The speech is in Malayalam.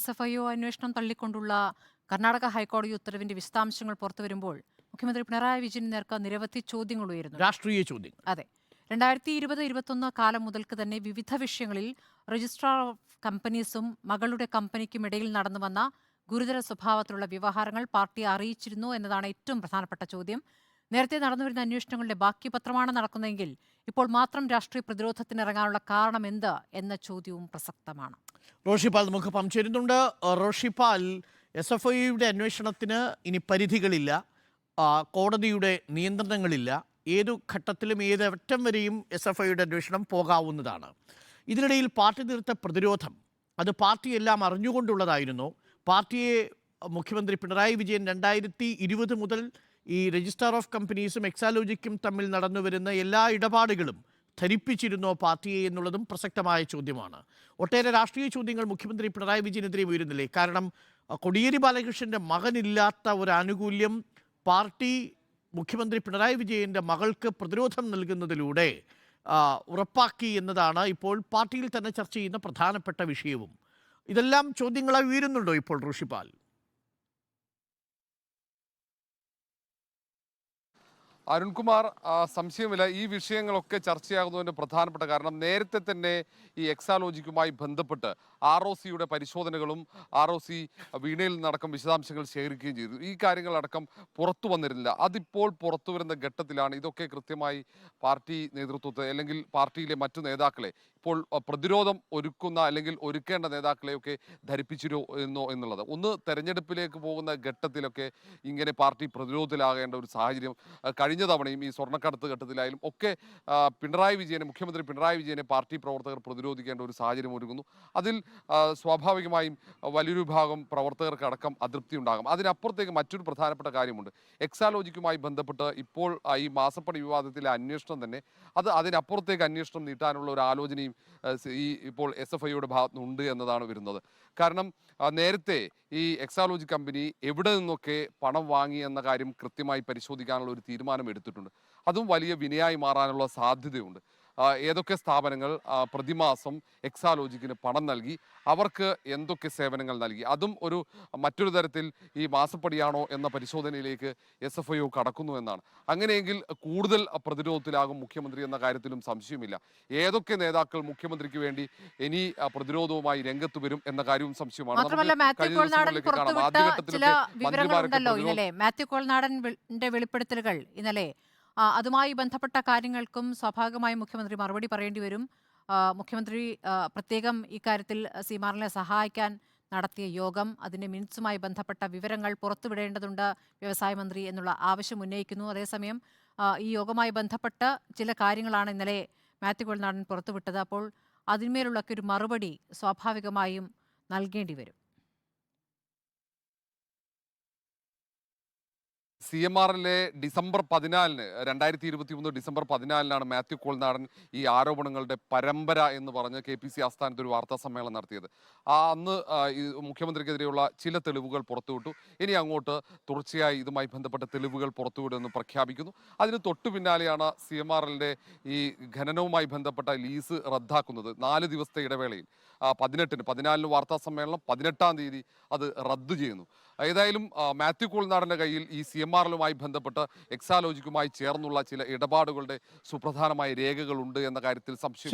SFIO അന്വേഷണം തള്ളിക്കൊണ്ടുള്ള കർണാടക ഹൈക്കോടതി ഉത്തരവിന്റെ വിശദാംശങ്ങൾ പുറത്തുവരുമ്പോൾ മുഖ്യമന്ത്രി പിണറായി വിജയന് നേർക്ക് നിരവധി ചോദ്യങ്ങൾ ഉയരുന്നു. രാഷ്ട്രീയ ചോദ്യങ്ങൾ. അതെ, 2020-21 കാലം മുതൽക്ക് തന്നെ വിവിധ വിഷയങ്ങളിൽ രജിസ്ട്രാർ ഓഫ് കമ്പനീസും മകളുടെ കമ്പനിക്കും ഇടയിൽ നടന്നു വന്ന ഗുരുതര സ്വഭാവത്തിലുള്ള വ്യവഹാരങ്ങൾ പാർട്ടിയെ അറിയിച്ചിരുന്നു എന്നതാണ് ഏറ്റവും പ്രധാനപ്പെട്ട ചോദ്യം. നേരത്തെ നടന്നുവരുന്ന അന്വേഷണങ്ങളുടെ ബാക്കി പത്രമാണ് നടക്കുന്നതെങ്കിൽ ഇപ്പോൾ മാത്രം രാഷ്ട്രീയ പ്രതിരോധത്തിനിറങ്ങാനുള്ള കാരണം എന്ത് എന്ന ചോദ്യവും പ്രസക്തമാണ്. റോഷിപാൽ നമുക്കൊപ്പം ചേരുന്നുണ്ട്. റോഷിപാൽ, SFIയുടെ അന്വേഷണത്തിന് ഇനി പരിധികളില്ല, കോടതിയുടെ നിയന്ത്രണങ്ങളില്ല. ഏതു ഘട്ടത്തിലും ഏതറ്റം വരെയും SFIയുടെ അന്വേഷണം പോകാവുന്നതാണ്. ഇതിനിടയിൽ പാർട്ടി തീർത്ത പ്രതിരോധം അത് പാർട്ടിയെല്ലാം അറിഞ്ഞുകൊണ്ടുള്ളതായിരുന്നു. പാർട്ടിയെ മുഖ്യമന്ത്രി പിണറായി വിജയൻ 2020 മുതൽ ഈ രജിസ്ട്രാർ ഓഫ് കമ്പനീസും എക്സാലോജിക്കും തമ്മിൽ നടന്നു വരുന്ന എല്ലാ ഇടപാടുകളും ധരിപ്പിച്ചിരുന്നോ പാർട്ടിയെ എന്നുള്ളതും പ്രസക്തമായ ചോദ്യമാണ്. ഒട്ടേറെ രാഷ്ട്രീയ ചോദ്യങ്ങൾ മുഖ്യമന്ത്രി പിണറായി വിജയനെതിരെ ഉയരുന്നില്ലേ? കാരണം കോടിയേരി ബാലകൃഷ്ണൻ്റെ മകനില്ലാത്ത ഒരു ആനുകൂല്യം പാർട്ടി മുഖ്യമന്ത്രി പിണറായി വിജയൻ്റെ മകൾക്ക് പ്രതിരോധം നൽകുന്നതിലൂടെ ഉറപ്പാക്കി എന്നതാണ് ഇപ്പോൾ പാർട്ടിയിൽ തന്നെ ചർച്ച ചെയ്യുന്ന പ്രധാനപ്പെട്ട വിഷയവും. ഇതെല്ലാം ചോദ്യങ്ങളായി ഉയരുന്നുണ്ടോ ഇപ്പോൾ റോഷിപാൽ? അരുൺകുമാർ, സംശയമില്ല, ഈ വിഷയങ്ങളൊക്കെ ചർച്ചയാകുന്നതിൻ്റെ പ്രധാനപ്പെട്ട കാരണം നേരത്തെ തന്നെ ഈ എക്സാലോജിക്കുമായി ബന്ധപ്പെട്ട് ROCയുടെ പരിശോധനകളും ROC വീണയിൽ നിന്നടക്കം വിശദാംശങ്ങൾ ശേഖരിക്കുകയും ചെയ്തു. ഈ കാര്യങ്ങളടക്കം പുറത്തു വന്നിരുന്നില്ല. അതിപ്പോൾ പുറത്തു വരുന്ന ഘട്ടത്തിലാണ് ഇതൊക്കെ കൃത്യമായി പാർട്ടി നേതൃത്വത്തെ അല്ലെങ്കിൽ പാർട്ടിയിലെ മറ്റു നേതാക്കളെ ഇപ്പോൾ പ്രതിരോധം ഒരുക്കുന്ന അല്ലെങ്കിൽ ഒരുക്കേണ്ട നേതാക്കളെയൊക്കെ ധരിപ്പിച്ചിരുന്നോ എന്നുള്ളത്. ഒന്ന്, തെരഞ്ഞെടുപ്പിലേക്ക് പോകുന്ന ഘട്ടത്തിലൊക്കെ ഇങ്ങനെ പാർട്ടി പ്രതിരോധത്തിലാകേണ്ട ഒരു സാഹചര്യം കഴിഞ്ഞ തവണയും ഈ സ്വർണ്ണക്കടത്ത് ഘട്ടത്തിലായാലും ഒക്കെ മുഖ്യമന്ത്രി പിണറായി വിജയനെ പാർട്ടി പ്രവർത്തകർ പ്രതിരോധിക്കേണ്ട ഒരു സാഹചര്യം ഒരുങ്ങുന്നു. അതിൽ സ്വാഭാവികമായും വലിയൊരു വിഭാഗം പ്രവർത്തകർക്കടക്കം അതൃപ്തി ഉണ്ടാകും. അതിനപ്പുറത്തേക്ക് മറ്റൊരു പ്രധാനപ്പെട്ട കാര്യമുണ്ട്. എക്സാലോജിക്കുമായി ബന്ധപ്പെട്ട് ഇപ്പോൾ ഈ മാസപ്പടി വിവാദത്തിലെ അന്വേഷണം തന്നെ അതിനപ്പുറത്തേക്ക് അന്വേഷണം നീട്ടാനുള്ള ഒരു ആലോചനയും ഇപ്പോൾ SFIയുടെ ഭാഗത്തുനിന്നുണ്ട് എന്നതാണ് വരുന്നത്. കാരണം നേരത്തെ ഈ എക്സാലോജി കമ്പനി എവിടെ നിന്നൊക്കെ പണം വാങ്ങി എന്ന കാര്യം കൃത്യമായി പരിശോധിക്കാനുള്ള ഒരു തീരുമാനം എടുത്തിട്ടുണ്ട്. അതും വലിയ വിനയായി മാറാനുള്ള സാധ്യതയുണ്ട്. ഏതൊക്കെ സ്ഥാപനങ്ങൾ പ്രതിമാസം എക്സാലോജിക്കിന് പണം നൽകി, അവർക്ക് എന്തൊക്കെ സേവനങ്ങൾ നൽകി, അതും മറ്റൊരു തരത്തിൽ ഈ മാസപ്പടിയാണോ എന്ന പരിശോധനയിലേക്ക് SFIO കടക്കുന്നു എന്നാണ്. അങ്ങനെയെങ്കിൽ കൂടുതൽ പ്രതിരോധത്തിലാകും മുഖ്യമന്ത്രി എന്ന കാര്യത്തിലും സംശയമില്ല. ഏതൊക്കെ നേതാക്കൾ മുഖ്യമന്ത്രിക്ക് വേണ്ടി ഇനി പ്രതിരോധവുമായി രംഗത്ത് വരും എന്ന കാര്യവും സംശയമാണ്. മാത്യു കോൾനാടന്റെ വെളിപ്പെടുത്തലുകൾ ഇന്നലെ, അതുമായി ബന്ധപ്പെട്ട കാര്യങ്ങൾക്കും സ്വാഭാവികമായും മുഖ്യമന്ത്രി മറുപടി പറയേണ്ടി വരും. മുഖ്യമന്ത്രി പ്രത്യേകം ഇക്കാര്യത്തിൽ സീമാറിനെ സഹായിക്കാൻ നടത്തിയ യോഗം, അതിൻ്റെ മിനിറ്റ്സുമായി ബന്ധപ്പെട്ട വിവരങ്ങൾ പുറത്തുവിടേണ്ടതുണ്ട് വ്യവസായ മന്ത്രി എന്നുള്ള ആവശ്യം ഉന്നയിക്കുന്നു. അതേസമയം ഈ യോഗവുമായി ബന്ധപ്പെട്ട് ചില കാര്യങ്ങളാണ് ഇന്നലെ മാത്യു കോൾനാടൻ പുറത്തുവിട്ടത്. അപ്പോൾ അതിന്മേലുള്ളൊക്കെ ഒരു മറുപടി സ്വാഭാവികമായും നൽകേണ്ടി വരും. CMRലെ ഡിസംബർ 14, 2023 ഡിസംബർ 14 മാത്യു കോൾനാടൻ ഈ ആരോപണങ്ങളുടെ പരമ്പര എന്ന് പറഞ്ഞ് KPC ആസ്ഥാനത്ത് ഒരു വാർത്താ സമ്മേളനം നടത്തിയത്. അന്ന് മുഖ്യമന്ത്രിക്കെതിരെയുള്ള ചില തെളിവുകൾ പുറത്തുവിട്ടു. ഇനി അങ്ങോട്ട് തുടർച്ചയായി ഇതുമായി ബന്ധപ്പെട്ട തെളിവുകൾ പുറത്തുവിടുമെന്ന് പ്രഖ്യാപിക്കുന്നു. അതിന് തൊട്ടു പിന്നാലെയാണ് CMRലിൻ്റെ ഈ ഖനനവുമായി ബന്ധപ്പെട്ട ലീസ് റദ്ദാക്കുന്നത്. 4 ദിവസത്തെ ഇടവേളയിൽ 14 വാർത്താ സമ്മേളനം, 18-ാം തീയതി അത് റദ്ദു ചെയ്യുന്നു. ഏതായാലും മാത്യു കോൾനാടൻ്റെ കയ്യിൽ ഈ CMRലുമായി ബന്ധപ്പെട്ട് എക്സാലോജിക്കുമായി ചേർന്നുള്ള ചില ഇടപാടുകളുടെ സുപ്രധാനമായ രേഖകളുണ്ട് എന്ന കാര്യത്തിൽ സംശയം.